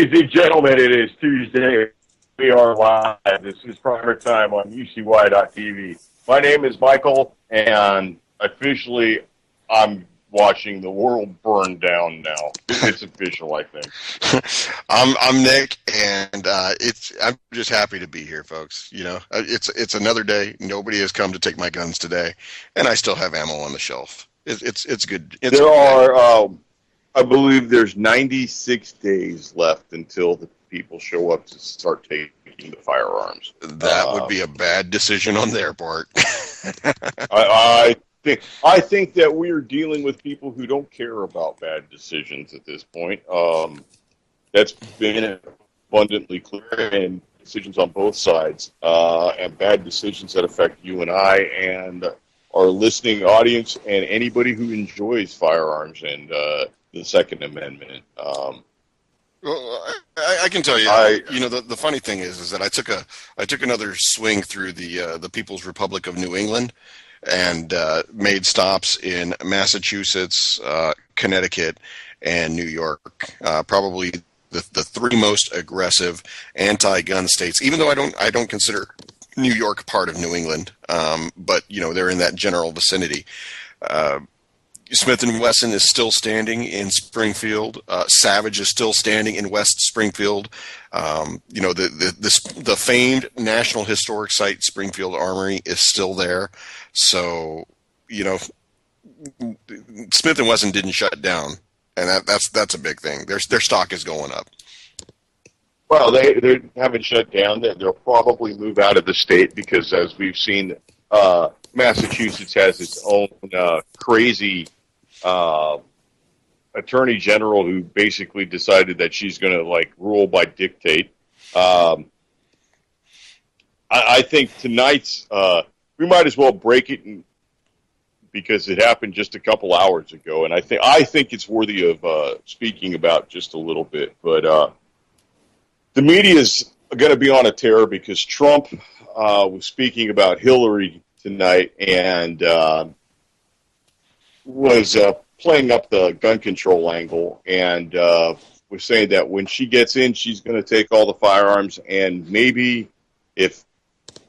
Ladies and gentlemen, it is Tuesday. We are live. This is PrimerTime on UCY.tv. My name is Michael, and officially, I'm watching the world burn down now. It's official, I think. I'm Nick, and I'm just happy to be here, folks. You know, it's another day. Nobody has come to take my guns today, and I still have ammo on the shelf. It's good. There are, I believe, there's 96 days left until the people show up to start taking the firearms. That would be a bad decision on their part. I think that we are dealing with people who don't care about bad decisions at this point. That's been abundantly clear, and decisions on both sides, and bad decisions that affect you and I and our listening audience and anybody who enjoys firearms and the Second Amendment. Well, I can tell you, the funny thing is that I took another swing through the People's Republic of New England, and made stops in Massachusetts, Connecticut, and New York. Probably the three most aggressive anti-gun states. Even though I don't consider New York part of New England, but they're in that general vicinity. Smith & Wesson is still standing in Springfield. Savage is still standing in West Springfield. The famed National Historic Site Springfield Armory is still there. So, Smith & Wesson didn't shut down, and that's a big thing. Their stock is going up. Well, they haven't shut down. They'll probably move out of the state because, as we've seen, Massachusetts has its own crazy attorney general who basically decided that she's going to rule by dictate. I think tonight's we might as well break it because it happened just a couple hours ago, and I think it's worthy of speaking about just a little bit. But the media is going to be on a tear because Trump was speaking about Hillary tonight and was playing up the gun control angle and was saying that when she gets in, she's going to take all the firearms, and maybe if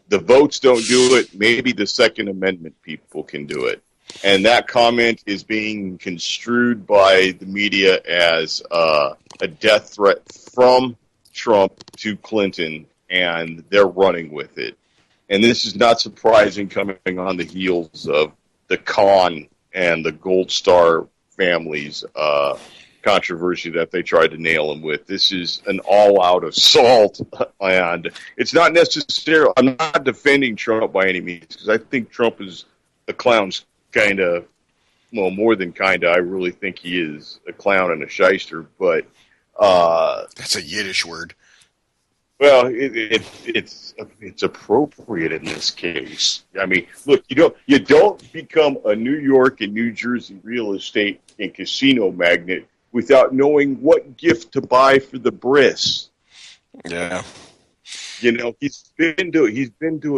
the votes don't do it, maybe the Second Amendment people can do it. And that comment is being construed by the media as a death threat from Trump to Clinton, and they're running with it. And this is not surprising coming on the heels of the Khan and the Gold Star families controversy that they tried to nail him with. This is an all-out assault, and it's not necessarily, I'm not defending Trump by any means, because I think Trump is a clown's kind of, well, more than kind of, I really think he is a clown and a shyster, but that's a Yiddish word. Well, it's appropriate in this case. I mean, look, you don't become a New York and New Jersey real estate and casino magnate without knowing what gift to buy for the bris. Yeah. He's been to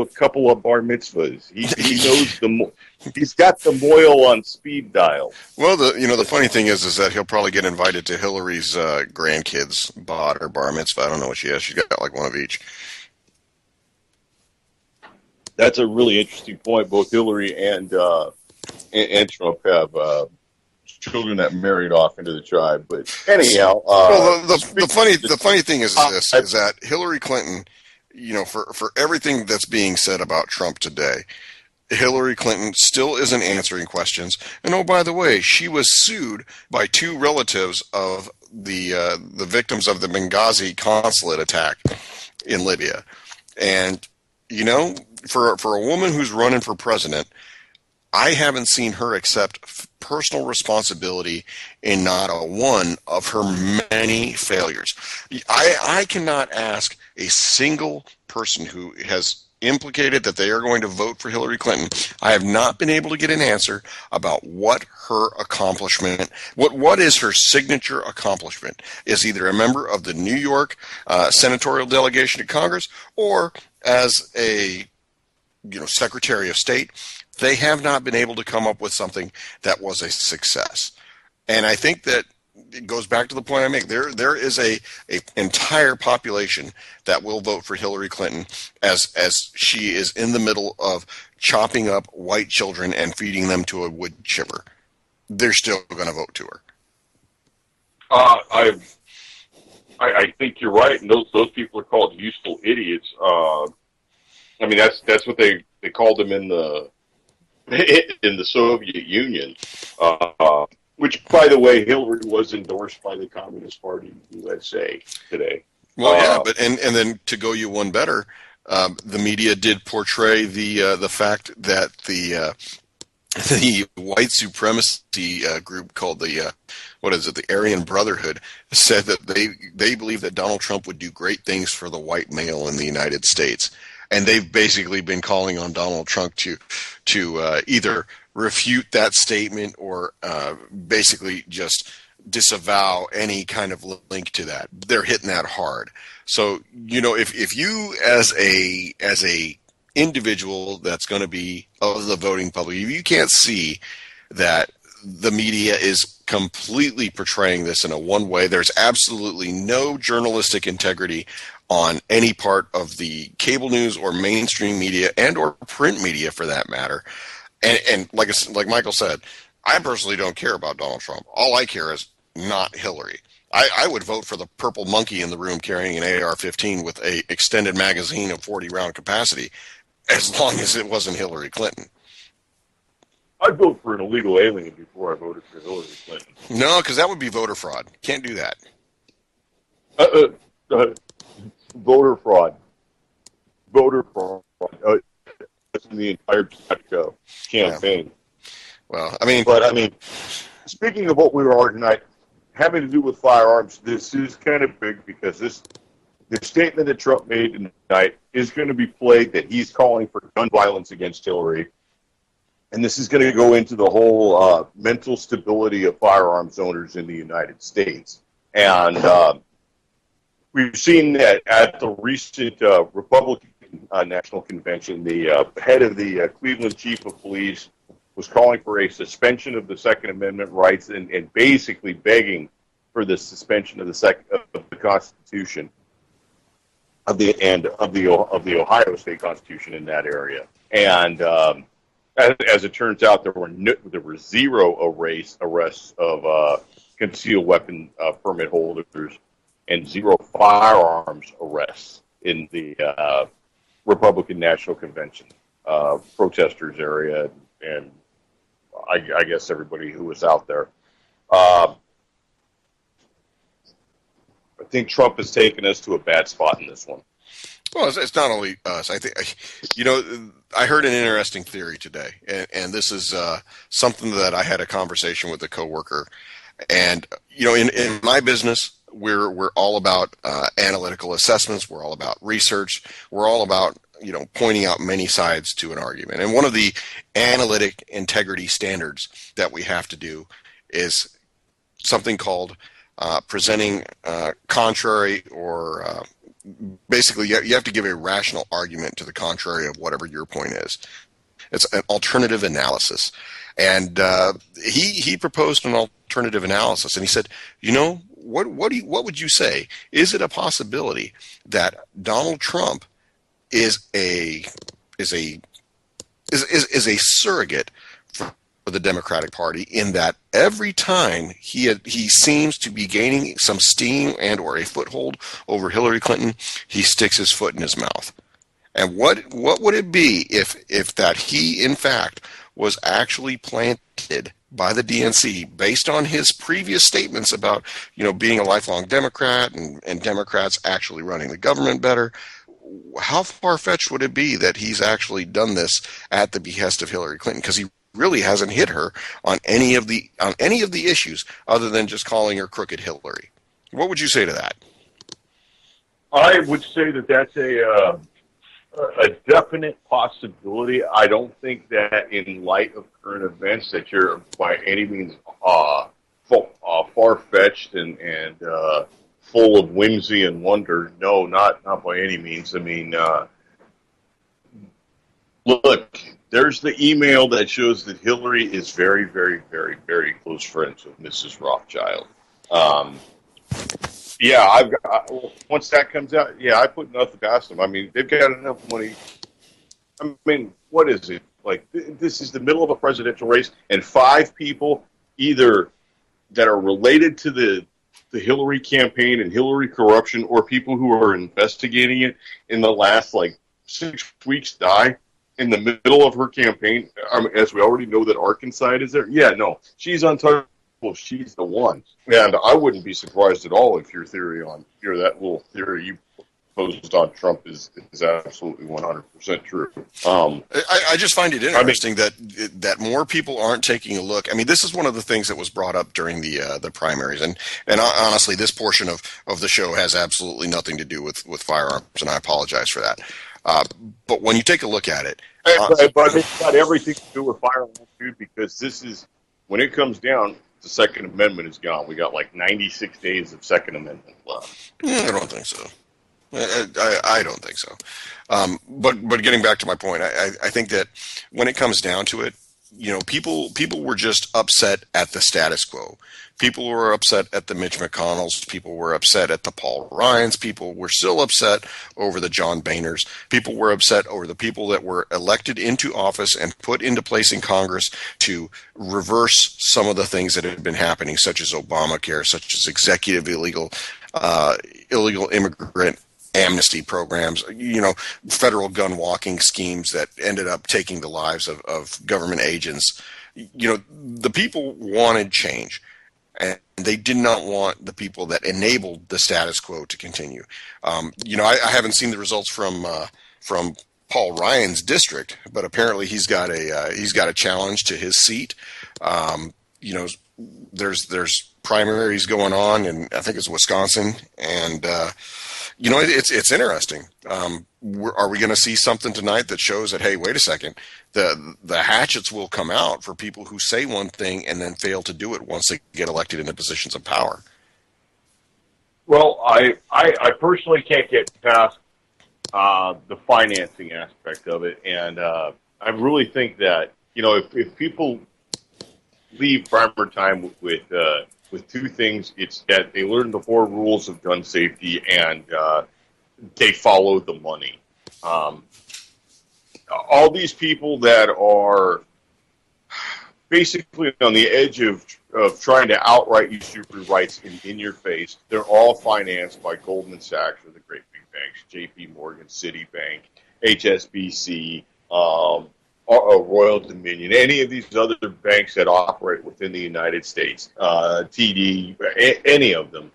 a couple of bar mitzvahs. He knows he's got the Moyle on speed dial. Well, the funny thing is that he'll probably get invited to Hillary's grandkids' bod or bar mitzvah. I don't know what she has. She's got one of each. That's a really interesting point. Both Hillary and Trump have children that married off into the tribe. But anyhow, well, the funny thing is that Hillary Clinton, for everything that's being said about Trump today, Hillary Clinton still isn't answering questions. And oh, by the way, she was sued by two relatives of the victims of the Benghazi consulate attack in Libya. And for a woman who's running for president, I haven't seen her accept personal responsibility in not a one of her many failures. I cannot ask a single person who has implicated that they are going to vote for Hillary Clinton. I have not been able to get an answer about what her accomplishment, what is her signature accomplishment, is either a member of the New York senatorial delegation to Congress or as a Secretary of State. They have not been able to come up with something that was a success. And I think that it goes back to the point I make. There is a entire population that will vote for Hillary Clinton as she is in the middle of chopping up white children and feeding them to a wood chipper. They're still going to vote to her. I think you're right, and those people are called useful idiots. I mean, that's what they called them in the Soviet Union. Which, by the way, Hillary was endorsed by the Communist Party USA today. Well, yeah, but and then to go you one better, the media did portray the fact that the white supremacy group called the the Aryan Brotherhood said that they believe that Donald Trump would do great things for the white male in the United States, and they've basically been calling on Donald Trump to either refute that statement or basically just disavow any kind of link to that. They're hitting that hard. So, if you as a individual that's going to be of the voting public, if you can't see that the media is completely portraying this in a one way, there's absolutely no journalistic integrity on any part of the cable news or mainstream media and or print media for that matter. And like Michael said, I personally don't care about Donald Trump. All I care is not Hillary. I would vote for the purple monkey in the room carrying an AR-15 with a extended magazine of 40-round capacity, as long as it wasn't Hillary Clinton. I'd vote for an illegal alien before I voted for Hillary Clinton. No, because that would be voter fraud. Can't do that. Voter fraud. Voter fraud. That's in the entire campaign. Yeah. Well, I mean, speaking of what we were arguing tonight, having to do with firearms, this is kind of big because the statement that Trump made tonight is going to be played that he's calling for gun violence against Hillary. And this is going to go into the whole mental stability of firearms owners in the United States. And we've seen that at the recent Republican National Convention, the head of the Cleveland Chief of Police was calling for a suspension of the Second Amendment rights and basically begging for the suspension of the Constitution of the Ohio State Constitution in that area. And as it turns out, there were zero arrests of concealed weapon permit holders and zero firearms arrests in the Republican National Convention protesters area, and I guess everybody who was out there. I think Trump has taken us to a bad spot in this one. Well, it's not only us. I think, I heard an interesting theory today, and this is something that I had a conversation with a coworker. And in my business, we're all about analytical assessments. We're all about research. We're all about pointing out many sides to an argument. And one of the analytic integrity standards that we have to do is something called presenting contrary or basically you have to give a rational argument to the contrary of whatever your point is. It's an alternative analysis. And he proposed an alternative analysis, and he said, what would you say? Is it a possibility that Donald Trump is a surrogate for the Democratic Party, in that every time he seems to be gaining some steam and or a foothold over Hillary Clinton, he sticks his foot in his mouth? And what would it be if that he in fact was actually planted by the DNC based on his previous statements about being a lifelong Democrat and Democrats actually running the government better? How far-fetched would it be that he's actually done this at the behest of Hillary Clinton? Because he really hasn't hit her on any of the issues other than just calling her crooked Hillary. What would you say to that? I would say that that's a definite possibility. I don't think that in light of current events that you're by any means far-fetched and full of whimsy and wonder. No, not by any means. I mean, look, there's the email that shows that Hillary is very, very, very, very close friends with Mrs. Rothschild. Um, yeah, once that comes out, yeah, I put nothing past them. I mean, they've got enough money. I mean, what is it? Like, this is the middle of a presidential race, and five people either that are related to the Hillary campaign and Hillary corruption, or people who are investigating it in the last like 6 weeks die in the middle of her campaign. As we already know that Arkansas is there. Yeah, no, she's untouchable. She's the one, and I wouldn't be surprised at all if your theory on that little theory you posed on Trump is absolutely 100% true. I just find it interesting that more people aren't taking a look. I mean, this is one of the things that was brought up during the primaries, and honestly, this portion of the show has absolutely nothing to do with firearms, and I apologize for that. But when you take a look at it, but it's got everything to do with firearms, dude, because this is when it comes down. The Second Amendment is gone. We got like 96 days of Second Amendment left. I don't think so. I don't think so. But getting back to my point, I think that when it comes down to it, you know, people were just upset at the status quo. People were upset at the Mitch McConnells. People were upset at the Paul Ryans. People were still upset over the John Boehners. People were upset over the people that were elected into office and put into place in Congress to reverse some of the things that had been happening, such as Obamacare, such as executive illegal immigrant amnesty programs, you know, federal gun walking schemes that ended up taking the lives of government agents. You know, the people wanted change, and they did not want the people that enabled the status quo to continue. You know, I haven't seen the results from Paul Ryan's district, but apparently he's got a challenge to his seat. You know, there's primaries going on, and I think it's Wisconsin, and you know, it's interesting. Are we going to see something tonight that shows that, hey, wait a second, the hatchets will come out for people who say one thing and then fail to do it once they get elected into positions of power? Well, I personally can't get past the financing aspect of it, and I really think that, you know, if people leave PrimerTime with two things, it's that they learn the 4 rules of gun safety and they follow the money. All these people that are basically on the edge of trying to outright use your rights in your face, they're all financed by Goldman Sachs or the great big banks, J.P. Morgan, Citibank, HSBC, Royal Dominion, any of these other banks that operate within the United States, TD, any of them,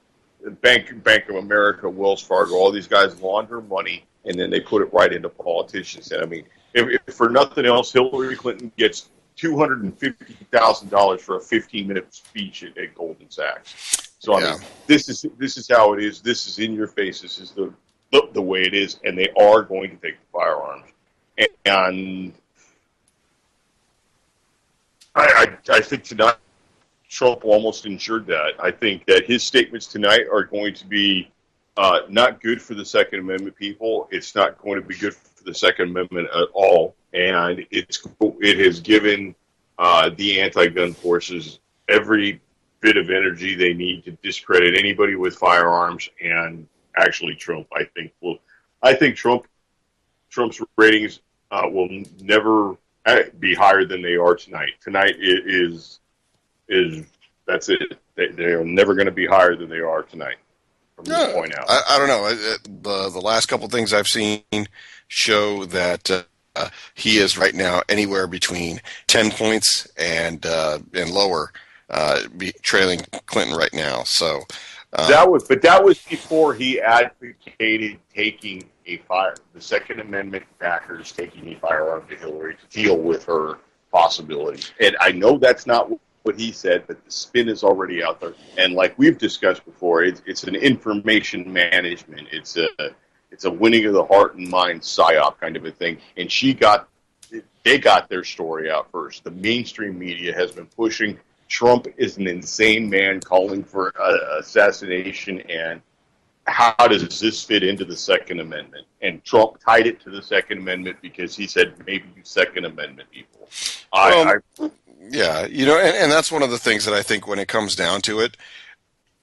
Bank of America, Wells Fargo, all these guys launder money and then they put it right into politicians. And I mean, if for nothing else, Hillary Clinton gets $250,000 for a 15-minute speech at Goldman Sachs. So I mean, this is how it is. This is in your face. This is the way it is, and they are going to take the firearms. And I think tonight Trump almost ensured that. I think that his statements tonight are going to be not good for the Second Amendment people. It's not going to be good for the Second Amendment at all. And it has given the anti-gun forces every bit of energy they need to discredit anybody with firearms. And actually, Trump, I think Trump's ratings will never be higher than they are tonight. Tonight is that's it. They are never going to be higher than they are tonight. From this point out, I don't know. The last couple things I've seen show that he is right now anywhere between 10 points and lower, trailing Clinton right now. So that was before he advocated taking the Second Amendment backers taking a firearm to Hillary to deal with her possibilities. And I know that's not what he said, but the spin is already out there. And like we've discussed before, it's an information management. It's a winning of the heart and mind psyop kind of a thing. And they got their story out first. The mainstream media has been pushing Trump is an insane man calling for assassination, and how does this fit into the Second Amendment? And Trump tied it to the Second Amendment because he said maybe Second Amendment people. Yeah, you know, and that's one of the things that I think when it comes down to it,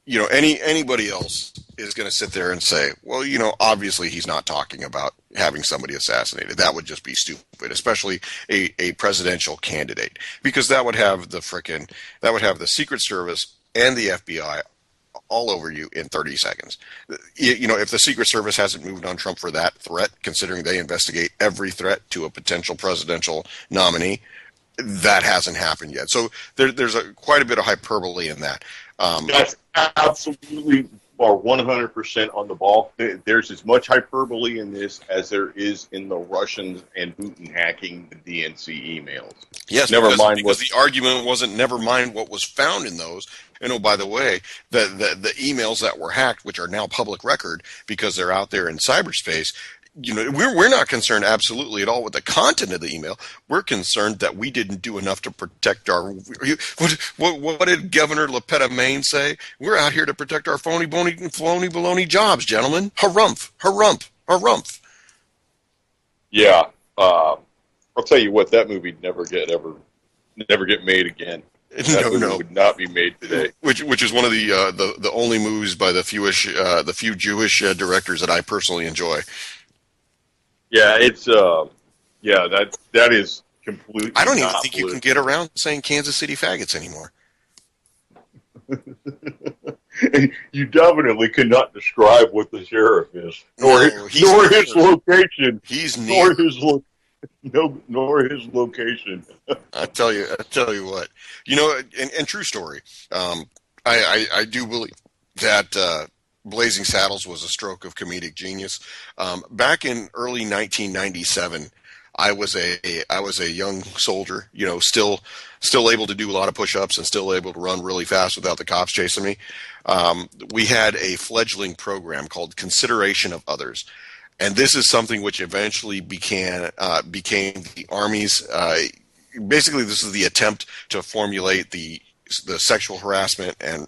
anybody else is going to sit there and say, well, obviously he's not talking about having somebody assassinated. That would just be stupid, especially a presidential candidate, because that would have the Secret Service and the FBI all over you in 30 seconds. If the Secret Service hasn't moved on Trump for that threat, considering they investigate every threat to a potential presidential nominee, that hasn't happened yet. So there's quite a bit of hyperbole in that. That's absolutely are 100% on the ball. There's as much hyperbole in this as there is in the Russians and Putin hacking the DNC emails. Yes, because the argument wasn't never mind what was found in those. And by the way, the emails that were hacked, which are now public record because they're out there in cyberspace, we're not concerned absolutely at all with the content of the email. We're concerned that we didn't do enough to protect our. What did Governor LaPetta Maine say? We're out here to protect our phony baloney jobs, gentlemen. Harumph, harumph, harumph. Yeah, I'll tell you what. That movie never get made again. That movie would not be made today. Which is one of the only movies by the few Jewish directors that I personally enjoy. Yeah, it's that is completely. I don't even think you can get around saying Kansas City faggots anymore. You definitely cannot describe what the sheriff is, nor his location. He's near. Nor his location. I tell you what. And true story. I do believe that Blazing Saddles was a stroke of comedic genius. Back in early 1997, I was a young soldier, still able to do a lot of push-ups and still able to run really fast without the cops chasing me. We had a fledgling program called Consideration of Others. And this is something which eventually became the Army's. Basically, this is the attempt to formulate the sexual harassment and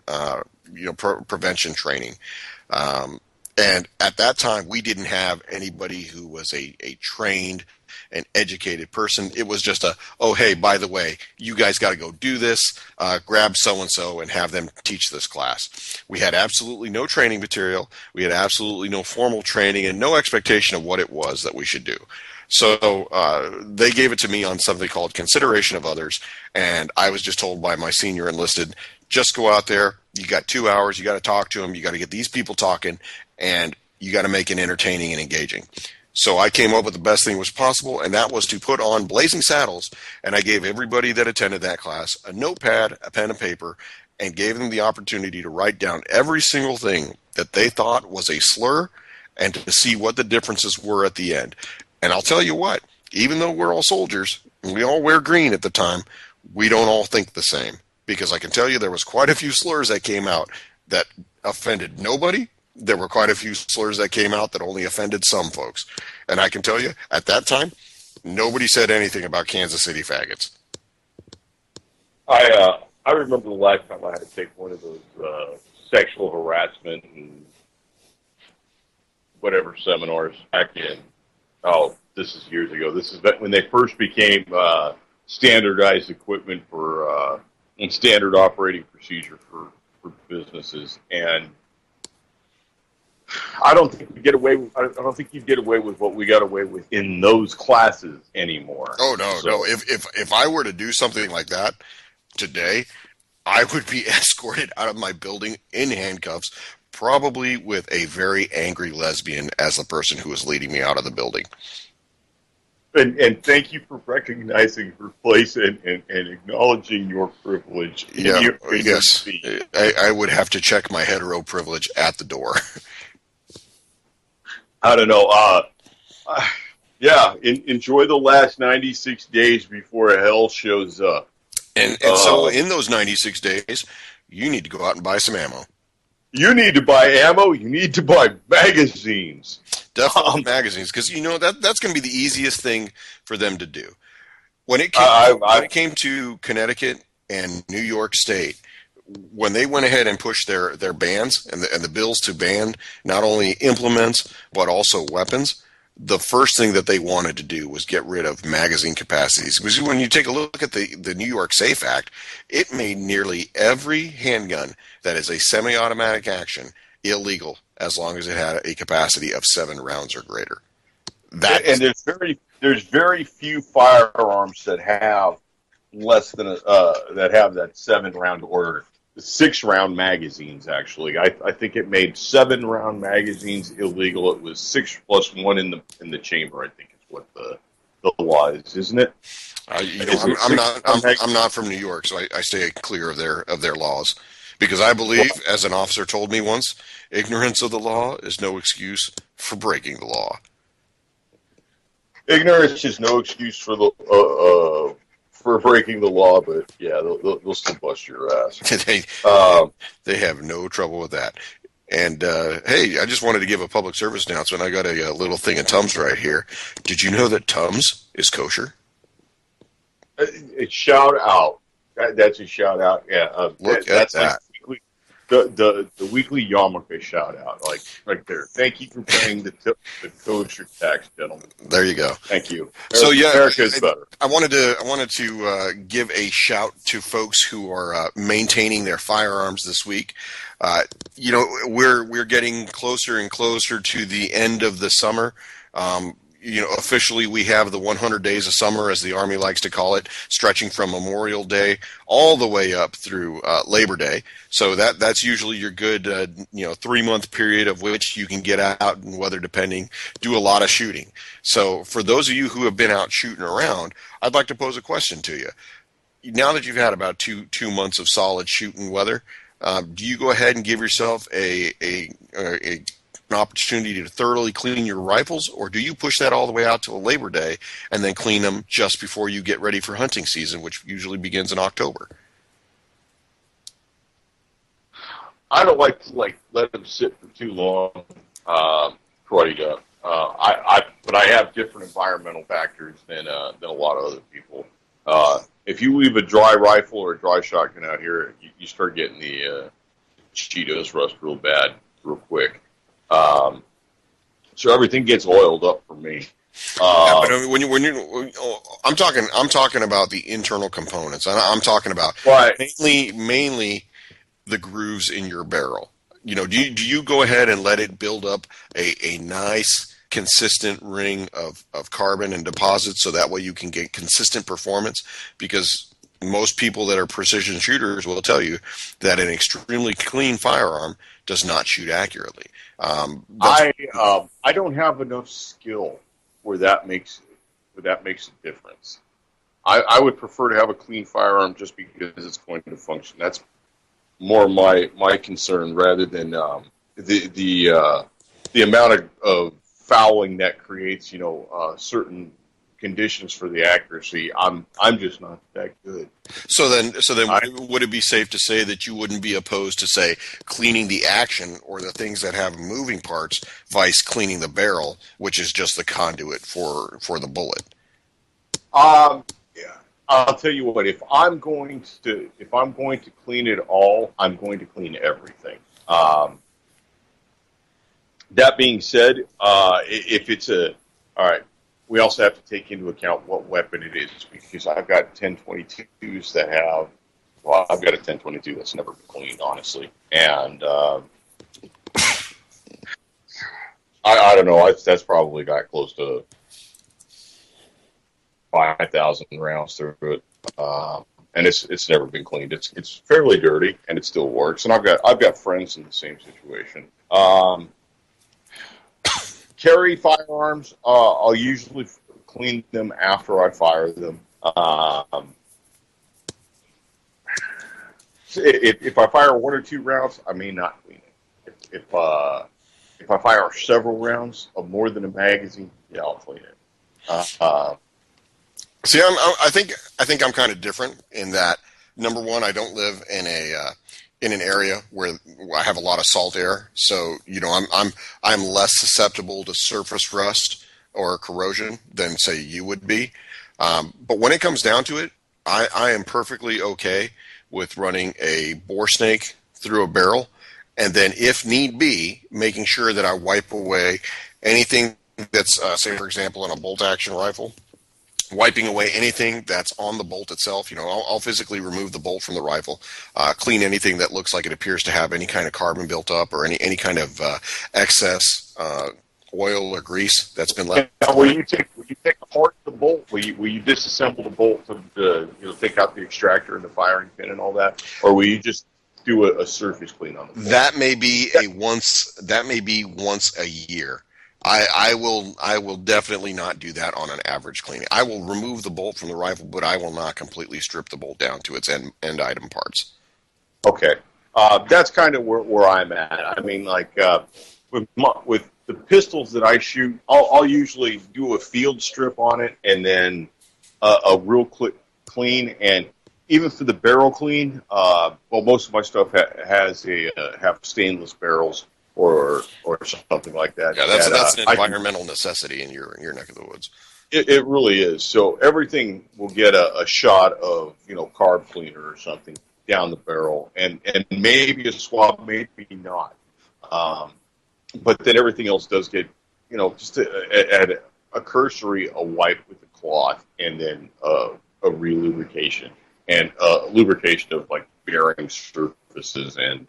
prevention training. And at that time, we didn't have anybody who was a trained and educated person. It was just oh, hey, by the way, you guys got to go do this, grab so-and-so and have them teach this class. We had absolutely no training material. We had absolutely no formal training and no expectation of what it was that we should do. So they gave it to me on something called Consideration of Others, and I was just told by my senior enlisted, just go out there, you got 2 hours, you got to talk to them, you got to get these people talking, and you got to make it entertaining and engaging. So I came up with the best thing was possible, and that was to put on Blazing Saddles, and I gave everybody that attended that class a notepad, a pen and paper, and gave them the opportunity to write down every single thing that they thought was a slur and to see what the differences were at the end. And I'll tell you what, even though we're all soldiers, and we all wear green at the time, we don't all think the same. Because I can tell you there was quite a few slurs that came out that offended nobody. There were quite a few slurs that came out that only offended some folks. And I can tell you, at that time, nobody said anything about Kansas City faggots. I remember the last time I had to take one of those sexual harassment and whatever seminars back in. Oh, this is years ago. This is when they first became standardized equipment for and standard operating procedure for businesses. And I don't think you get away with what we got away with in those classes anymore. Oh no. If I were to do something like that today, I would be escorted out of my building in handcuffs, probably with a very angry lesbian as the person who was leading me out of the building. And thank you for recognizing her place and acknowledging your privilege. Yes. I would have to check my hetero privilege at the door. I don't know. Enjoy the last 96 days before hell shows up. And so in those 96 days, you need to go out and buy some ammo. You need to buy ammo. You need to buy magazines. Definitely magazines, because that's going to be the easiest thing for them to do. When it came to Connecticut and New York State, when they went ahead and pushed their bans and the bills to ban not only implements but also weapons, the first thing that they wanted to do was get rid of magazine capacities. Because when you take a look at the New York SAFE Act, it made nearly every handgun that is a semi-automatic action illegal as long as it had a capacity of 7 rounds or greater. And there's very few firearms that have less than that have that 7-round or 6-round magazines. Actually, I think it made 7-round magazines illegal. It was 6 plus 1 in the chamber. I think is what the law is, isn't it? I'm not from New York, so I stay clear of their laws, because I believe, as an officer told me once, ignorance of the law is no excuse for breaking the law. Ignorance is no excuse for the for breaking the law, but yeah, they'll still bust your ass. They have no trouble with that. And hey, I just wanted to give a public service announcement. I got a little thing of Tums right here. Did you know that Tums is kosher? It's shout out. That's a shout out. Yeah, Look at that. Like the weekly yarmulke shout out, like right there. Thank you for paying the kosher tax, gentlemen. There you go. Thank you. So yeah, America's better. I wanted to give a shout to folks who are maintaining their firearms this week. We're getting closer and closer to the end of the summer. Officially we have the 100 days of summer, as the Army likes to call it, stretching from Memorial Day all the way up through Labor Day. So that's usually your good 3-month period of which you can get out and, weather depending, do a lot of shooting. So for those of you who have been out shooting around, I'd like to pose a question to you. Now that you've had about two months of solid shooting weather, do you go ahead and give yourself an opportunity to thoroughly clean your rifles, or do you push that all the way out till Labor Day and then clean them just before you get ready for hunting season, which usually begins in October? I don't like to let them sit for too long. But I have different environmental factors than a lot of other people. If you leave a dry rifle or a dry shotgun out here, you start getting the Cheetos rust real bad, real quick. So everything gets oiled up for me. But I'm talking about the internal components. I'm talking about mainly the grooves in your barrel. Do you go ahead and let it build up a nice consistent ring of carbon and deposits, so that way you can get consistent performance? Because most people that are precision shooters will tell you that an extremely clean firearm does not shoot accurately. I don't have enough skill where that makes a difference. I would prefer to have a clean firearm just because it's going to function. That's more my concern, rather than the amount of fouling that creates certain conditions for the accuracy. I'm just not that good. So then, would it be safe to say that you wouldn't be opposed to, say, cleaning the action or the things that have moving parts, vice cleaning the barrel, which is just the conduit for the bullet? Yeah, I'll tell you what. If I'm going to clean it all, I'm going to clean everything. That being said, if it's all right. We also have to take into account what weapon it is, because I've got 1022s that have. Well, I've got a 1022 that's never been cleaned, honestly, and I don't know. That's probably got close to 5,000 rounds through it, and it's never been cleaned. It's fairly dirty, and it still works. And I've got friends in the same situation. Carry firearms, I'll usually clean them after I fire them. If I fire 1 or 2 rounds, I may not clean it. If I fire several rounds of more than a magazine, yeah, I'll clean it. See, I think I'm kind of different in that. Number one, I don't live in an area where I have a lot of salt air, so I'm less susceptible to surface rust or corrosion than, say, you would be. But when it comes down to it, I am perfectly okay with running a bore snake through a barrel, and then, if need be, making sure that I wipe away anything that's, say, for example, in a bolt-action rifle, wiping away anything that's on the bolt itself. I'll physically remove the bolt from the rifle, clean anything that looks like it appears to have any kind of carbon built up or any kind of excess oil or grease that's been left. Now, will you take apart the bolt? Will you disassemble the bolt to take out the extractor and the firing pin and all that, or will you just do a surface clean on the bolt? That may be once a year. I will definitely not do that on an average cleaning. I will remove the bolt from the rifle, but I will not completely strip the bolt down to its end item parts. Okay, that's kind of where I'm at. I mean, like with the pistols that I shoot, I'll usually do a field strip on it and then a real quick clean. And even for the barrel clean, most of my stuff have stainless barrels or something like that. Yeah, that's an environmental necessity in your neck of the woods. It really is. So everything will get a shot of carb cleaner or something down the barrel, and maybe a swab, maybe not. But then everything else does get just at a cursory a wipe with a cloth, and then a re-lubrication and lubrication of like bearing surfaces and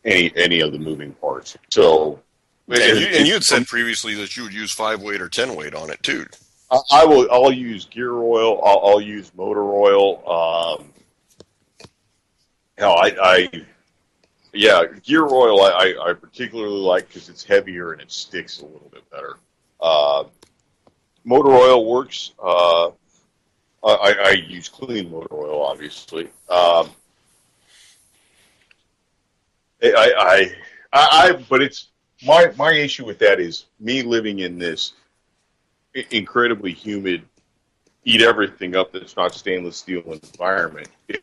any of the moving parts. So. And you had said previously that you would use 5-weight or 10-weight on it too. I'll use gear oil. I'll use motor oil. Gear oil I particularly like because it's heavier and it sticks a little bit better. Motor oil works. I use clean motor oil, obviously. But it's my issue with that is me living in this incredibly humid, eat everything up that's not stainless steel environment. If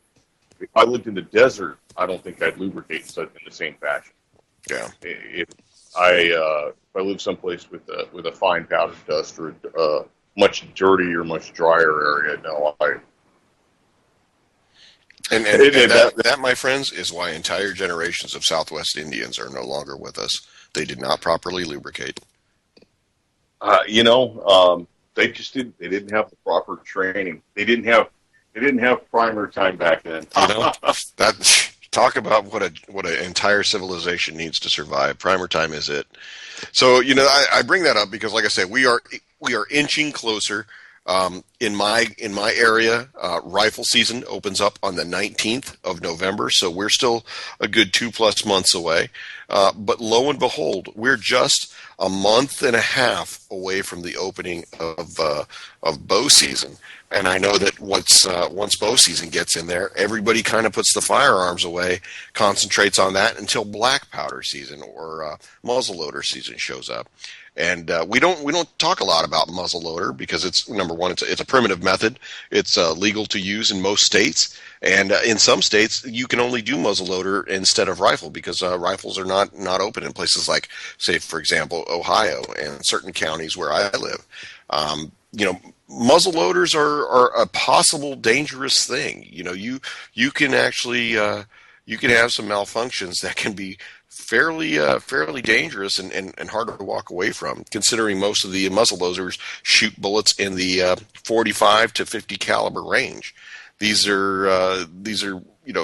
I lived in the desert, I don't think I'd lubricate in the same fashion. Yeah. If I live someplace with a fine powder dust or a much dirtier, much drier area, no, that, my friends, is why entire generations of Southwest Indians are no longer with us. They did not properly lubricate. They just didn't. They didn't have the proper training. They didn't have PrimerTime back then. That talk about what an entire civilization needs to survive. PrimerTime is it. So I bring that up because, like I said, we are inching closer. In my area, rifle season opens up on the 19th of November, so we're still a good 2+ months away. But lo and behold, we're just a month and a half away from the opening of bow season. And I know that once bow season gets in there, everybody kind of puts the firearms away, concentrates on that until black powder season or muzzleloader season shows up. And we don't talk a lot about muzzleloader because it's, number one, it's a primitive method. It's legal to use in most states, and in some states you can only do muzzleloader instead of rifle because rifles are not open in places like, say, for example, Ohio and certain counties where I live. Muzzleloaders are a possible dangerous thing. You can actually you can have some malfunctions that can be fairly dangerous and hard to walk away from, considering most of the muzzleloaders shoot bullets in the 45 to 50 caliber range. These are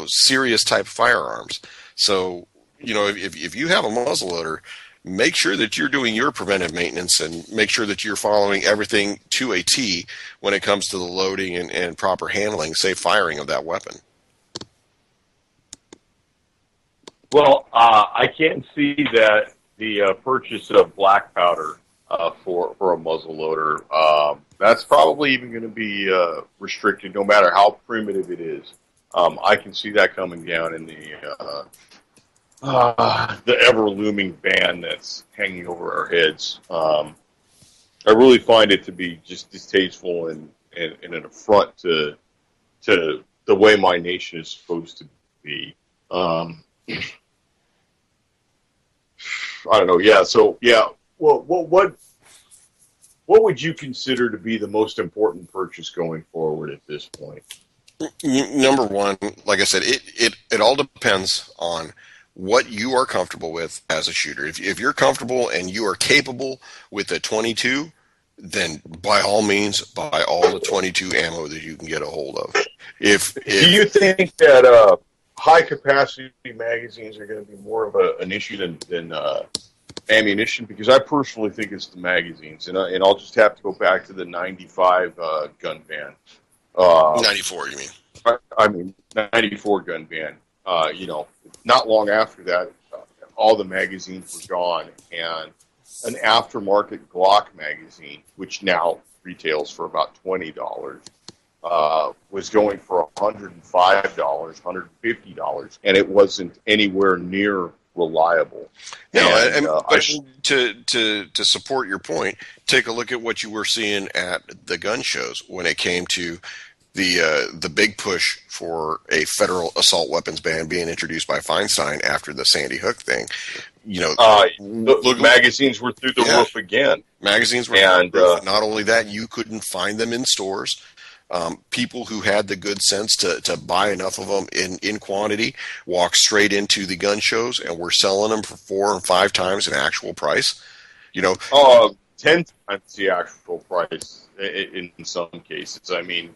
serious type firearms. So if you have a muzzleloader, make sure that you're doing your preventive maintenance and make sure that you're following everything to a T when it comes to the loading and proper handling, safe firing of that weapon. Well, I can see that the purchase of black powder for a muzzleloader, that's probably even going to be restricted, no matter how primitive it is. I can see that coming down in the ever looming ban that's hanging over our heads. I really find it to be just distasteful and an affront to the way my nation is supposed to be. I don't know. Yeah. So yeah. Well, what would you consider to be the most important purchase going forward at this point? Number one, like I said, it all depends on what you are comfortable with as a shooter. If you're comfortable and you are capable with a 22, then by all means buy all the 22 ammo that you can get a hold of. Do If you think that high capacity magazines are going to be more of an issue than ammunition? Because I personally think it's the magazines, and I'll just have to go back to the '95 gun ban. 94, you mean? I mean '94 gun ban. Not long after that, all the magazines were gone, and an aftermarket Glock magazine, which now retails for about $20, was going for $105, $150, and it wasn't anywhere near reliable. No, And but to support your point, take a look at what you were seeing at the gun shows when it came to the big push for a federal assault weapons ban being introduced by Feinstein after the Sandy Hook thing. the magazines were through the roof again. Magazines were through the roof. Not only that, you couldn't find them in stores. People who had the good sense to buy enough of them in quantity walked straight into the gun shows and were selling them for 4 and 5 times an actual price. 10 times the actual price in some cases. I mean,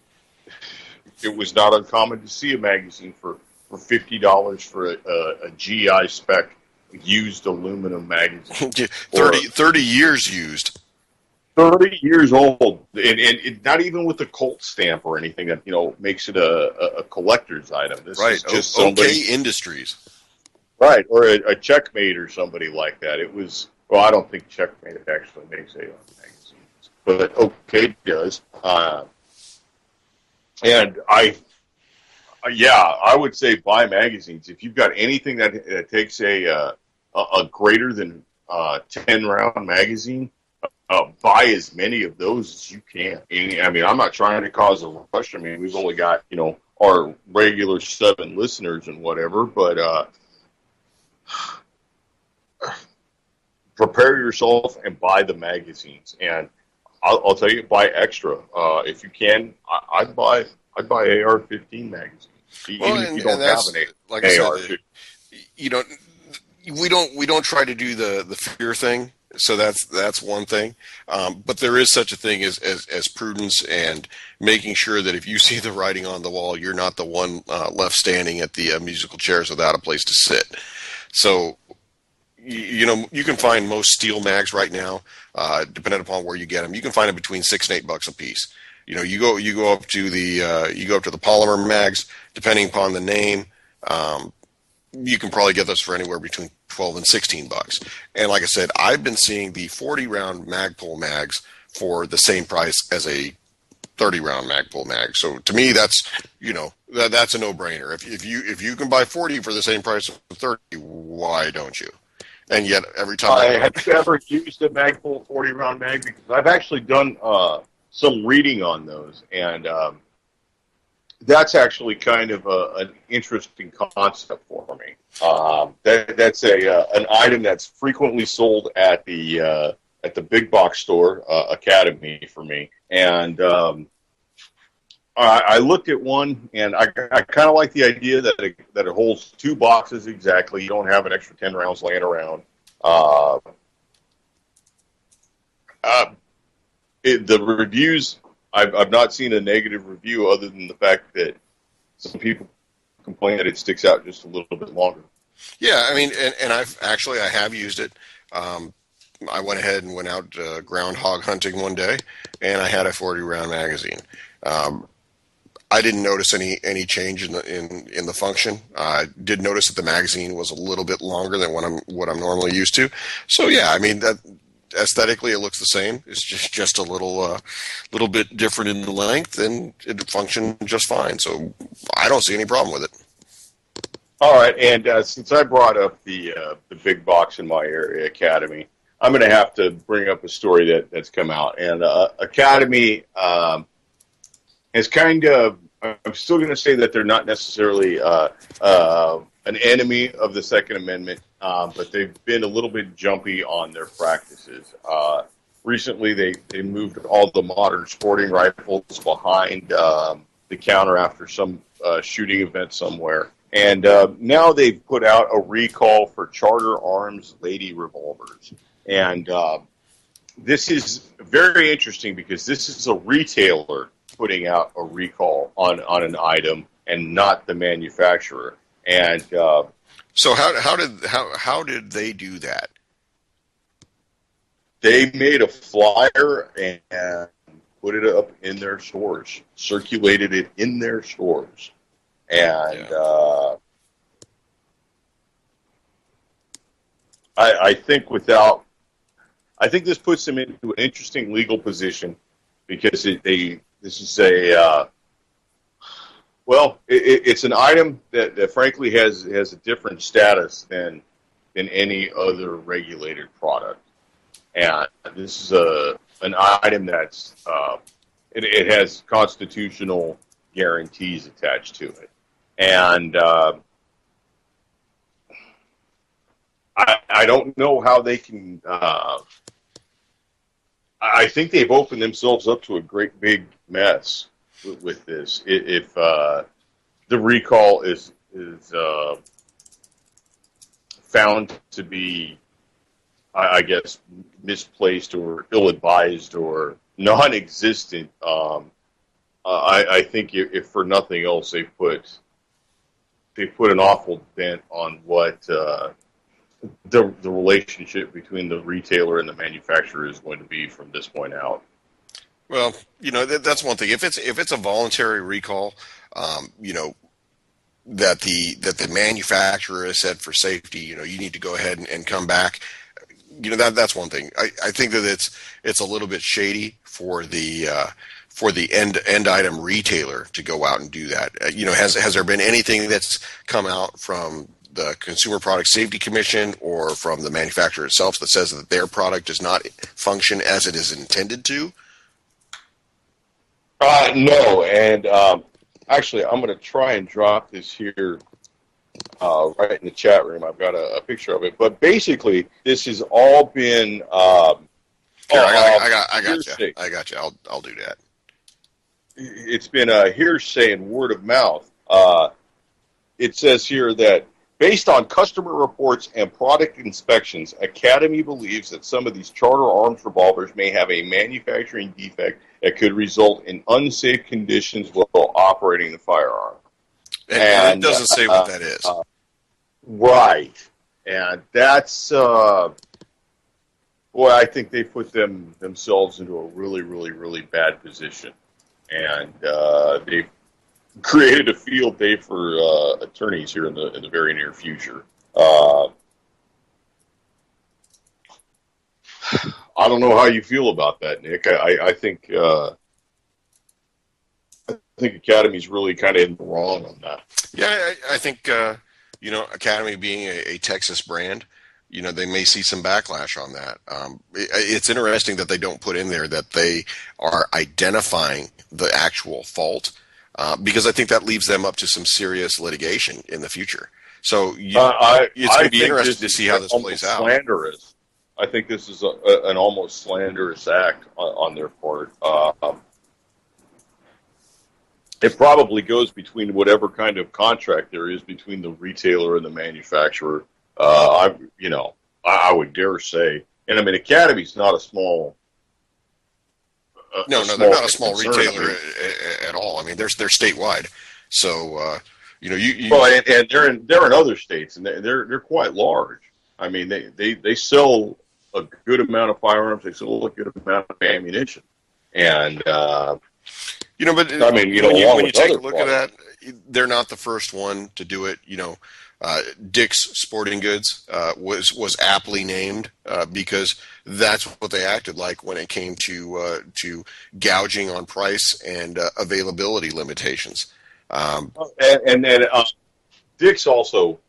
it was not uncommon to see a magazine for $50 for a GI spec used aluminum magazine. 30 years used. 30 years old, and not even with a Colt stamp or anything that makes it a collector's item. This is just somebody, OK Industries, right? Or a Checkmate or somebody like that. It was I don't think Checkmate actually makes a magazine, but OK does. And I would say buy magazines if you've got anything that takes a greater than 10-round magazine. Buy as many of those as you can. I mean, I'm not trying to cause a rush. I mean, we've only got, our regular 7 listeners and whatever, but prepare yourself and buy the magazines. And I'll tell you, buy extra. If you can, I'd buy AR-15 magazines. Even if you don't have an like AR. I said, we don't try to do the fear thing. So that's one thing, but there is such a thing as prudence and making sure that if you see the writing on the wall, you're not the one left standing at the musical chairs without a place to sit. So, you can find most steel mags right now, depending upon where you get them. You can find them between $6 and $8 a piece. You go up to the polymer mags, depending upon the name. You can probably get those for anywhere between $12 and $16. And like I said, I've been seeing the 40-round Magpul mags for the same price as a 30-round Magpul mag. So to me, that's that's a no-brainer. If you can buy 40 for the same price as 30, why don't you? And yet every time have you ever used a Magpul 40-round mag? Because I've actually done some reading on those, and that's actually kind of an interesting concept for me. That's an item that's frequently sold at the big box store, Academy for me. And I looked at one, and I kind of like the idea that it holds 2 boxes exactly. You don't have an extra 10 rounds laying around. The reviews, I've not seen a negative review other than the fact that some people complain that it sticks out just a little bit longer. Yeah, I mean, and I have used it. I went ahead and went out groundhog hunting one day, and I had a 40-round magazine. I didn't notice any change in the function. I did notice that the magazine was a little bit longer than what I'm normally used to. So yeah, I mean that. Aesthetically, it looks the same. It's just a little bit different in the length, and it functioned just fine. So I don't see any problem with it. All right, and since I brought up the big box in my area, Academy, I'm going to have to bring up a story that's come out. And Academy has kind of, I'm still going to say that they're not necessarily an enemy of the Second Amendment, but they've been a little bit jumpy on their practices. Recently, they moved all the modern sporting rifles behind the counter after some shooting event somewhere. And now they've put out a recall for Charter Arms Lady revolvers. And this is very interesting because this is a retailer putting out a recall on an item and not the manufacturer. And So how did they do that? they made a flyer and put it up in their stores, circulated it in their stores. And I think I think this puts them into an interesting legal position because this is it's an item that frankly has a different status than any other regulated product, and this is an item that's it has constitutional guarantees attached to it, and I don't know how they can. I think they've opened themselves up to a great big mess with this. If the recall is found to be, I guess, misplaced or ill-advised or non-existent, I think if for nothing else, they put an awful dent on what the relationship between the retailer and the manufacturer is going to be from this point out. Well, that's one thing. If it's a voluntary recall, that the manufacturer has said for safety, you need to go ahead and come back. That's one thing. I think that it's a little bit shady for the end item retailer to go out and do that. Has there been anything that's come out from the Consumer Product Safety Commission or from the manufacturer itself that says that their product does not function as it is intended to? No, and actually, I'm going to try and drop this here right in the chat room. I've got a picture of it, but basically, this has all been. Here, I got you. I'll do that. It's been a hearsay and word of mouth. It says here that based on customer reports and product inspections, Academy believes that some of these Charter Arms revolvers may have a manufacturing defect that could result in unsafe conditions while operating the firearm. And it doesn't say what that is. Right. And that's, I think they put themselves into a really, really, really bad position. And they've created a field day for attorneys here in the very near future. I don't know how you feel about that, Nick. I think Academy's really kind of in the wrong on that. Yeah, I think Academy being a Texas brand, they may see some backlash on that. It's interesting that they don't put in there that they are identifying the actual fault. Because I think that leaves them up to some serious litigation in the future. So it's going to be interesting to see how this plays out. Slanderous. I think this is an almost slanderous act on their part. It probably goes between whatever kind of contract there is between the retailer and the manufacturer. I would dare say, and I mean, Academy's not a small. No, they're not a small retailer at all. I mean, they're statewide, so Well, and they're in other states, and they're quite large. I mean, they sell a good amount of firearms. They sell a good amount of ammunition, and but I mean, when you take a look at that, they're not the first one to do it. Dick's Sporting Goods was aptly named because that's what they acted like when it came to gouging on price and availability limitations. And then Dick's also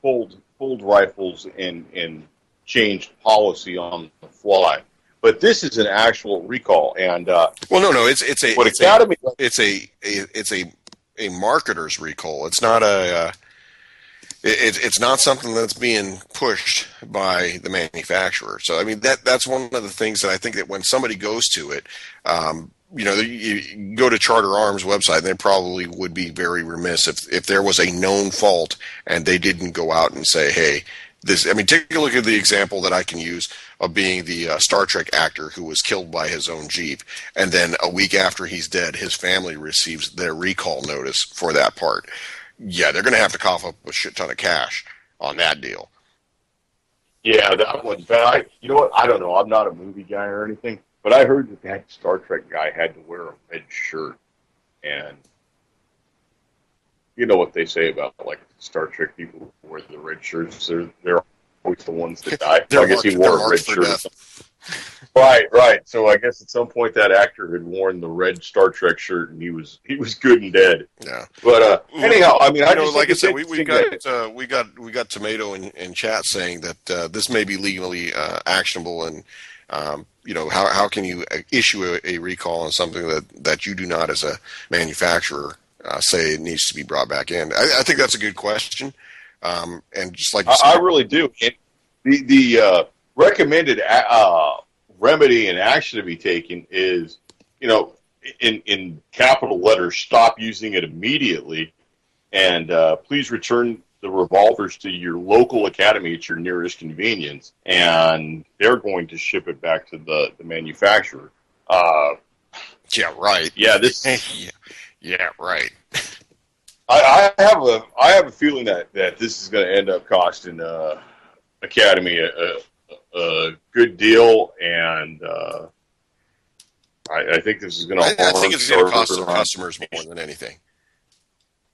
pulled rifles and changed policy on the fly. But this is an actual recall, and no, it's a marketer's recall. It's not It's not something that's being pushed by the manufacturer. So I mean that's one of the things that I think that when somebody goes to it, you go to Charter Arms website, and they probably would be very remiss if there was a known fault and they didn't go out and say, hey, this. I mean, take a look at the example that I can use of being the Star Trek actor who was killed by his own Jeep, and then a week after he's dead, his family receives their recall notice for that part. Yeah, they're going to have to cough up a shit ton of cash on that deal. Yeah, that one. But you know what? I don't know. I'm not a movie guy or anything, but I heard that Star Trek guy had to wear a red shirt, and you know what they say about like Star Trek people who wear the red shirts. They're always the ones that die. So I guess he they're wore a red marked for shirt. death. Right, right. So I guess at some point that actor had worn the red Star Trek shirt, and he was good and dead. Yeah. But anyhow, I mean, I just like I said, we got Tomato in chat saying that this may be legally actionable, and how can you issue a recall on something that you do not as a manufacturer say it needs to be brought back in? I think that's a good question, and just like you said, I really do. The recommended remedy and action to be taken is, in capital letters, stop using it immediately, and please return the revolvers to your local academy at your nearest convenience, and they're going to ship it back to the manufacturer. Yeah, right. Yeah, this. Yeah, right. I have a feeling that this is going to end up costing Academy a good deal, and I think this is going to. I think it's going to cost some customers more than anything.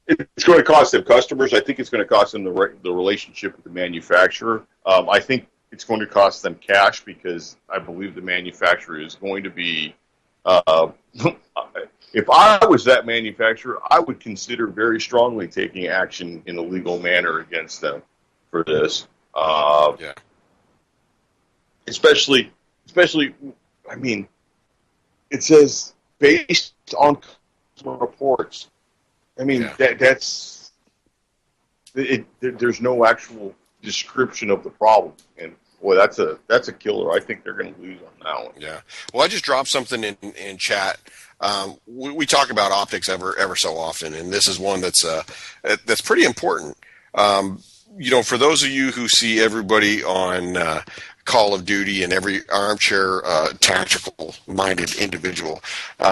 It's going to cost them customers. I think it's going to cost them the relationship with the manufacturer. I think it's going to cost them cash because I believe the manufacturer is going to be. If I was that manufacturer, I would consider very strongly taking action in a legal manner against them for this. Yeah. Especially, I mean, it says based on reports. I mean, that's it. There's no actual description of the problem, and boy, that's a killer. I think they're going to lose on that one. Yeah. Well, I just dropped something in chat. We talk about optics ever so often, and this is one that's pretty important. For those of you who see everybody on Call of Duty and every armchair tactical-minded individual,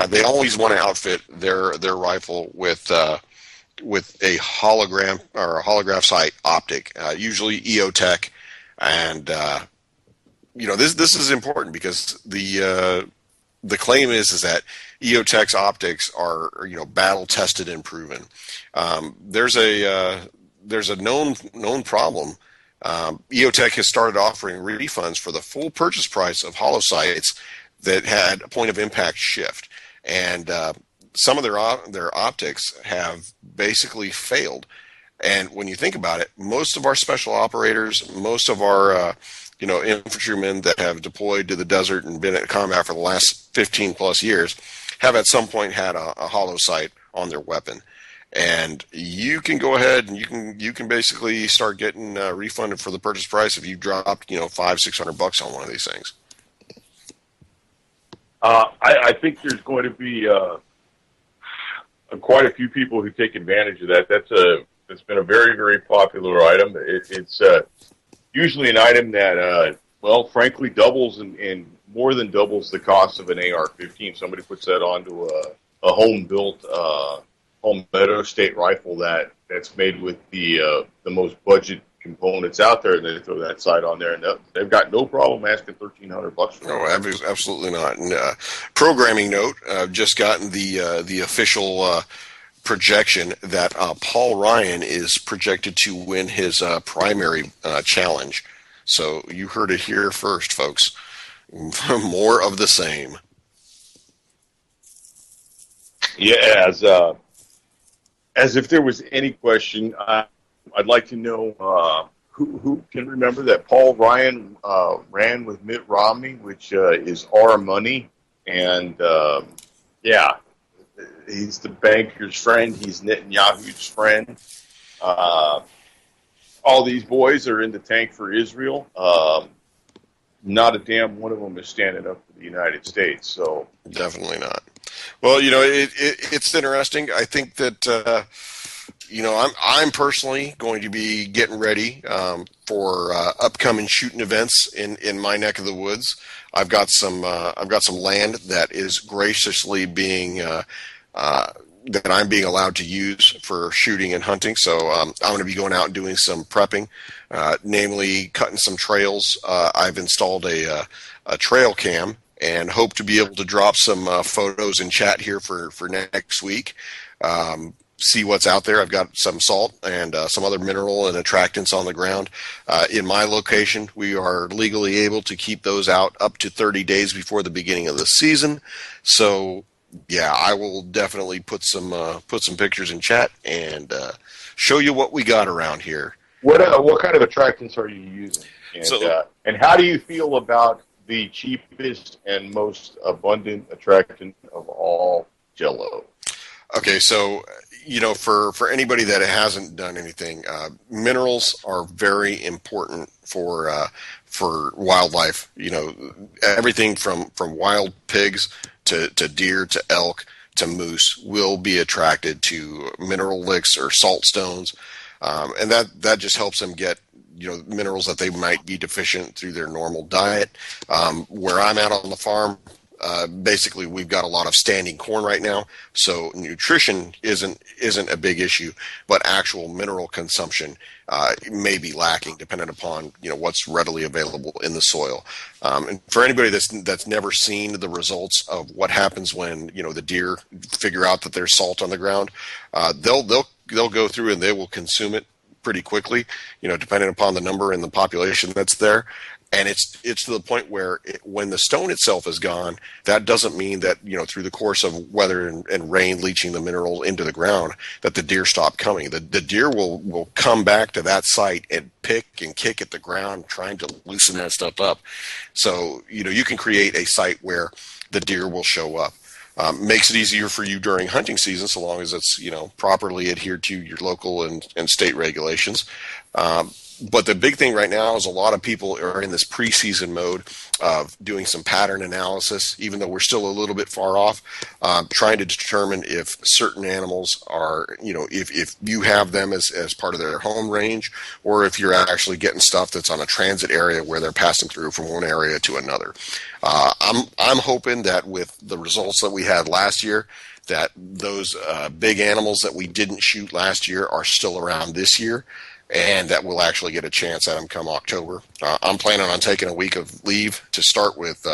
they always want to outfit their rifle with a hologram or a holograph sight optic, usually EOTech, and this is important because the claim is that EOTech's optics are battle tested and proven. There's a known problem. EOTech has started offering refunds for the full purchase price of holo sights that had a point of impact shift, and some of their optics have basically failed. And when you think about it, most of our special operators, most of our infantrymen that have deployed to the desert and been at combat for the last 15 plus years have at some point had a holo sight on their weapon. And you can go ahead and you can basically start getting refunded for the purchase price if you dropped $500-600 on one of these things. I think there's going to be quite a few people who take advantage of that. That's been a very, very popular item. It's usually an item that frankly doubles and more than doubles the cost of an AR-15. Somebody puts that onto a home-built Palmetto State rifle that's made with the most budget components out there, and they throw that sight on there, and they've got no problem asking $1,300 for it. No, absolutely not. And programming note: just gotten the official projection that Paul Ryan is projected to win his primary challenge. So you heard it here first, folks. More of the same. Yeah, as if there was any question, I'd like to know who can remember that Paul Ryan ran with Mitt Romney, which is our money, and he's the banker's friend. He's Netanyahu's friend. all these boys are in the tank for Israel. Not a damn one of them is standing up for the United States. So Definitely not. Well, it's interesting. I think that I'm personally going to be getting ready for upcoming shooting events in my neck of the woods. I've got some land that is graciously being that I'm being allowed to use for shooting and hunting. So I'm going to be going out and doing some prepping, namely cutting some trails. I've installed a trail cam and hope to be able to drop some photos in chat here for next week. See what's out there. I've got some salt and some other mineral and attractants on the ground. In my location, we are legally able to keep those out up to 30 days before the beginning of the season. So, yeah, I will definitely put some pictures in chat and show you what we got around here. what kind of attractants are you using? And how do you feel about the cheapest and most abundant attractant of all, Jell-O? Okay, so for anybody that hasn't done anything, minerals are very important for wildlife. Everything from wild pigs to deer to elk to moose will be attracted to mineral licks or salt stones, and that just helps them get minerals that they might be deficient through their normal diet. Where I'm at on the farm, basically we've got a lot of standing corn right now, so nutrition isn't a big issue, but actual mineral consumption may be lacking depending upon what's readily available in the soil. And for anybody that's never seen the results of what happens when the deer figure out that there's salt on the ground, they'll go through and they will consume it pretty quickly, depending upon the number and the population that's there. And it's to the point where when the stone itself is gone, that doesn't mean that, through the course of weather and rain leaching the mineral into the ground, that the deer stop coming. The deer will come back to that site and pick and kick at the ground, trying to loosen that stuff up. So, you can create a site where the deer will show up. Makes it easier for you during hunting season, so long as it's properly adhered to your local and state regulations. But the big thing right now is a lot of people are in this preseason mode of doing some pattern analysis, even though we're still a little bit far off, trying to determine if certain animals are, if you have them as part of their home range, or if you're actually getting stuff that's on a transit area where they're passing through from one area to another. I'm hoping that with the results that we had last year, that those big animals that we didn't shoot last year are still around this year, and that we'll actually get a chance at them come October. I'm planning on taking a week of leave to start with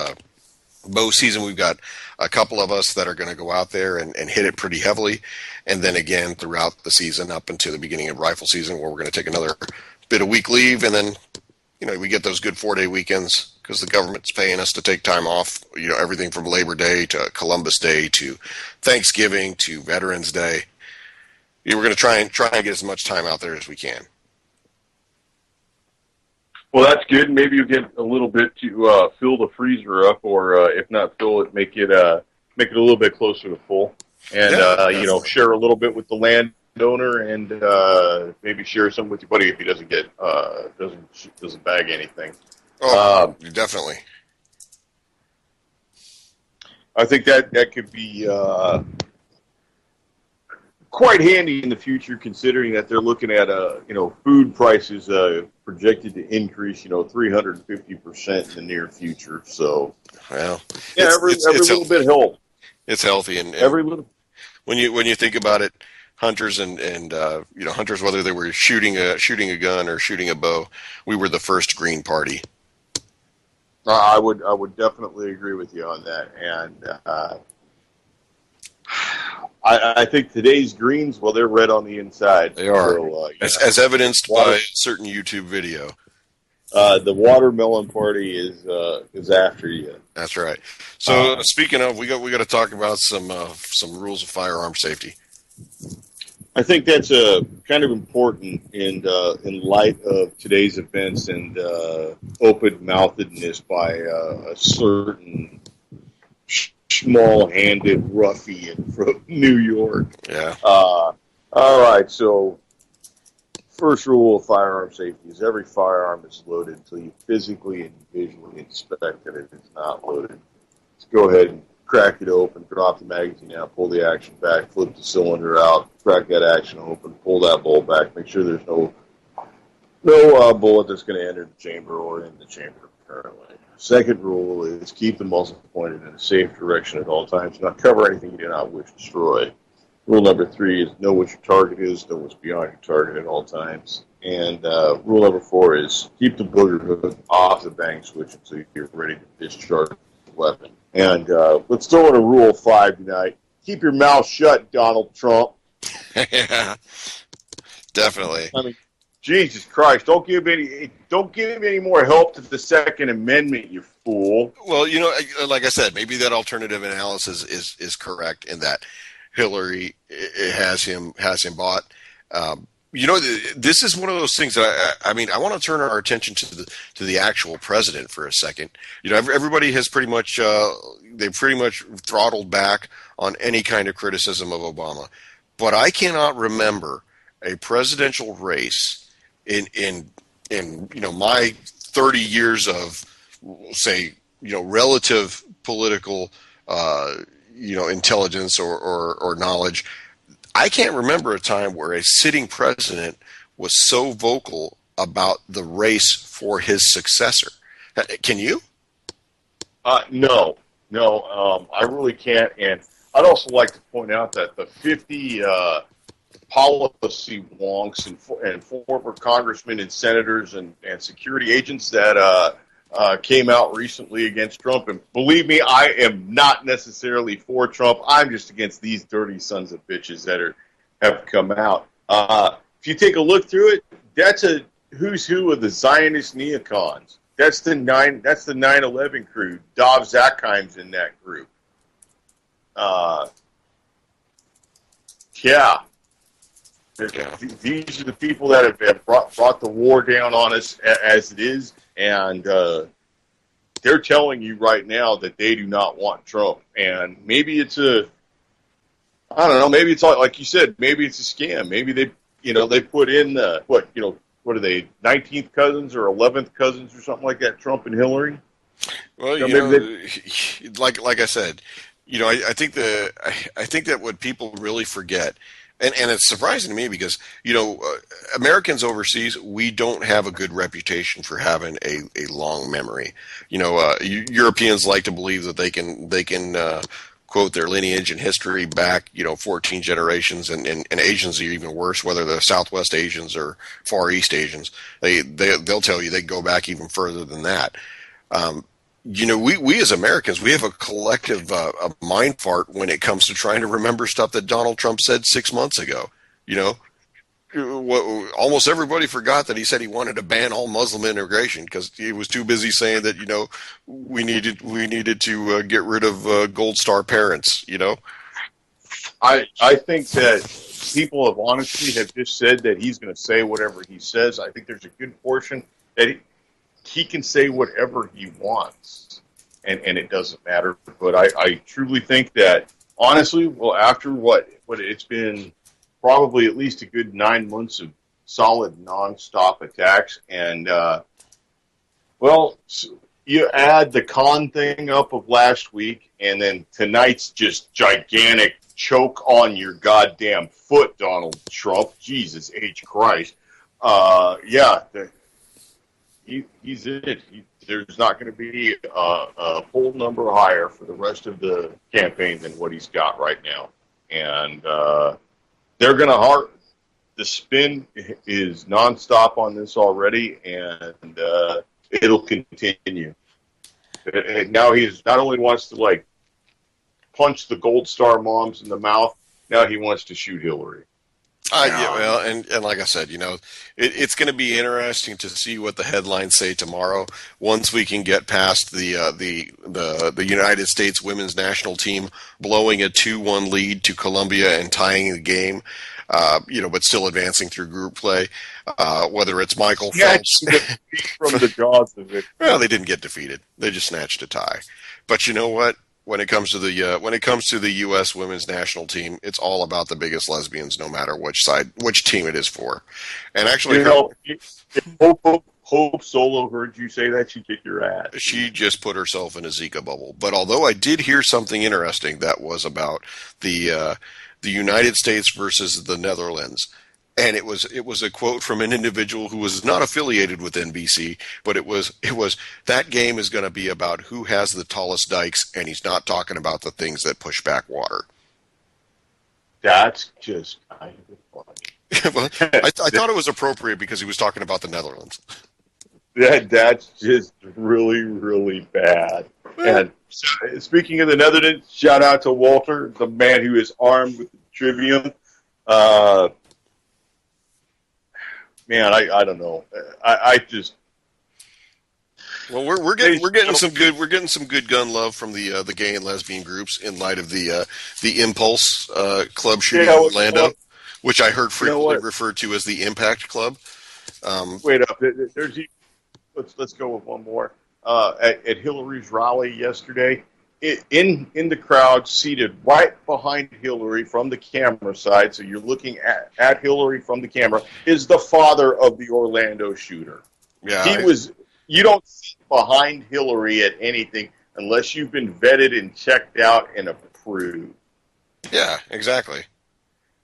bow season. We've got a couple of us that are going to go out there and hit it pretty heavily, and then again throughout the season up until the beginning of rifle season, where we're going to take another bit of week leave, and then we get those good 4-day weekends because the government's paying us to take time off. Everything from Labor Day to Columbus Day to Thanksgiving to Veterans Day. We're going to try and get as much time out there as we can. Well, that's good. Maybe you get a little bit to fill the freezer up, or if not fill it, make it a little bit closer to full, and share a little bit with the landowner, and maybe share some with your buddy if he doesn't get doesn't bag anything. Definitely. I think that could be quite handy in the future, considering that they're looking at food prices projected to increase 350% in the near future. So, well, every little bit helps. It's healthy, and every little. When you think about it, hunters and hunters, whether they were shooting a gun or shooting a bow, we were the first green party. I would definitely agree with you on that, and I think today's greens, well, they're red on the inside. They are, so, as evidenced by a certain YouTube video. The watermelon party is after you. That's right. So speaking of, we got to talk about some rules of firearm safety. I think that's kind of important in light of today's events and open-mouthedness by a certain small-handed ruffian from New York. Yeah. All right. So First rule of firearm safety is every firearm is loaded until you physically and visually inspect that it is not loaded. Just go ahead and crack it open, drop the magazine out, pull the action back, flip the cylinder out, crack that action open, pull that bolt back, make sure there's no bullet that's going to enter the chamber or in the chamber currently. Second rule is keep the muzzle pointed in a safe direction at all times. Not cover anything you do not wish to destroy. Rule number 3 is know what your target is, know what's beyond your target at all times. And rule number 4 is keep the booger hook off the bang switch until you're ready to discharge the weapon. And let's throw in a rule 5 tonight. Keep your mouth shut, Donald Trump. Yeah, definitely. I mean, Jesus Christ! Don't give him any more help to the Second Amendment, you fool. Well, like I said, maybe that alternative analysis is correct in that Hillary has him bought. This is one of those things that I want to turn our attention to the actual president for a second. Everybody has pretty much throttled back on any kind of criticism of Obama, but I cannot remember a presidential race in my 30 years of, say, relative political intelligence or knowledge. I can't remember a time where a sitting president was so vocal about the race for his successor. Can you? No, I really can't. And I'd also like to point out that the 50 policy wonks and former congressmen and senators and security agents that came out recently against Trump. And believe me, I am not necessarily for Trump. I'm just against these dirty sons of bitches that have come out. If you take a look through it, that's a who's who of the Zionist neocons. That's the 9/11 crew. Dov Zakheim's in that group. Yeah. These are the people that have brought the war down on us as it is, and they're telling you right now that they do not want Trump. And maybe it's I don't know, maybe it's like you said, maybe it's a scam. Maybe they put in what are they, 19th cousins or 11th cousins or something like that, Trump and Hillary? Well, like I said, I think that what people really forget. And it's surprising to me because, Americans overseas, we don't have a good reputation for having a long memory. Europeans like to believe that they can quote their lineage and history back, 14 generations, and Asians are even worse, whether they're Southwest Asians or Far East Asians. They'll tell you they go back even further than that. We as Americans, we have a collective mind fart when it comes to trying to remember stuff that Donald Trump said 6 months ago. Almost everybody forgot that he said he wanted to ban all Muslim immigration because he was too busy saying that we needed to get rid of Gold Star parents. I think that people have just said that he's going to say whatever he says. I think there's a good portion that he can say whatever he wants, and it doesn't matter. But I truly think that, honestly, after what it's been probably at least a good 9 months of solid nonstop attacks, and you add the con thing up of last week, and then tonight's just gigantic choke on your goddamn foot, Donald Trump. Jesus H. Christ. He's it. There's not going to be a full number higher for the rest of the campaign than what he's got right now. And they're going to the spin is nonstop on this already, and it'll continue. And now he's not only wants to punch the Gold Star moms in the mouth, now he wants to shoot Hillary. And like I said, it's going to be interesting to see what the headlines say tomorrow. Once we can get past the United States women's national team blowing a 2-1 lead to Colombia and tying the game, but still advancing through group play. Whether it's Michael Phelps from the jaws of it. Well, they didn't get defeated; they just snatched a tie. But you know what? when it comes to the U.S. women's national team, it's all about the biggest lesbians, no matter which team it is for. And actually, if Hope Solo heard you say that, she'd kick your ass. she just put herself in a Zika bubble. But although I did hear something interesting that was about the United States versus the Netherlands. And it was a quote from an individual who was not affiliated with NBC, but it was that game is going to be about who has the tallest dikes, and he's not talking about the things that push back water. That's just kind of funny. Well, I thought it was appropriate because he was talking about the Netherlands. That's just really, really bad. And speaking of the Netherlands, shout out to Walter, the man who is armed with the trivium. Man, I don't know. I just. Well, we're getting some good gun love from the gay and lesbian groups in light of the Impulse club shooting in Orlando, which I heard frequently referred to as the Impact Club. Wait up, let's go with one more. At Hillary's rally yesterday, in the crowd, seated right behind Hillary from the camera side, so you're looking at Hillary from the camera, is the father of the Orlando shooter. Yeah, You don't sit behind Hillary at anything unless you've been vetted and checked out and approved. Yeah, exactly.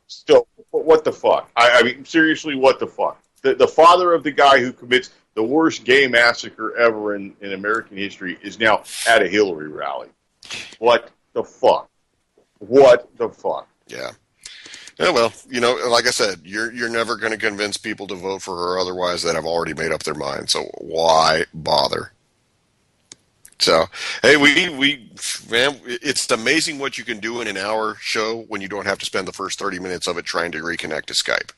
So, what the fuck? I mean, seriously, what the fuck? The father of the guy who commits the worst gay massacre ever in American history is now at a Hillary rally. What the fuck? What the fuck? Yeah. Yeah, well, like I said, you're never going to convince people to vote for her otherwise that have already made up their mind. So why bother? So, hey, man, it's amazing what you can do in an hour show when you don't have to spend the first 30 minutes of it trying to reconnect to Skype.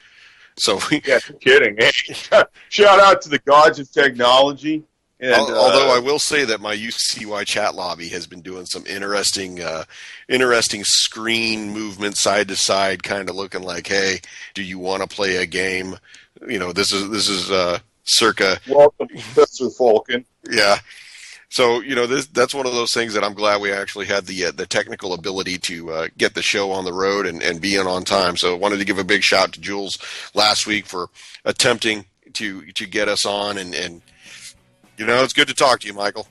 So, yeah, no kidding. Hey, shout out to the gods of technology. And, although I will say that my UCY chat lobby has been doing some interesting screen movement side to side, kind of looking like, hey, do you want to play a game? This is circa. Welcome, Professor Falcon. Yeah. So that's one of those things that I'm glad we actually had the technical ability to get the show on the road and be in on time. So I wanted to give a big shout to Jules last week for attempting to get us on and it's good to talk to you, Michael.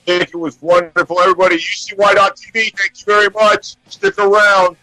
I think it was wonderful. Everybody, UCY.tv, thank you very much. Stick around.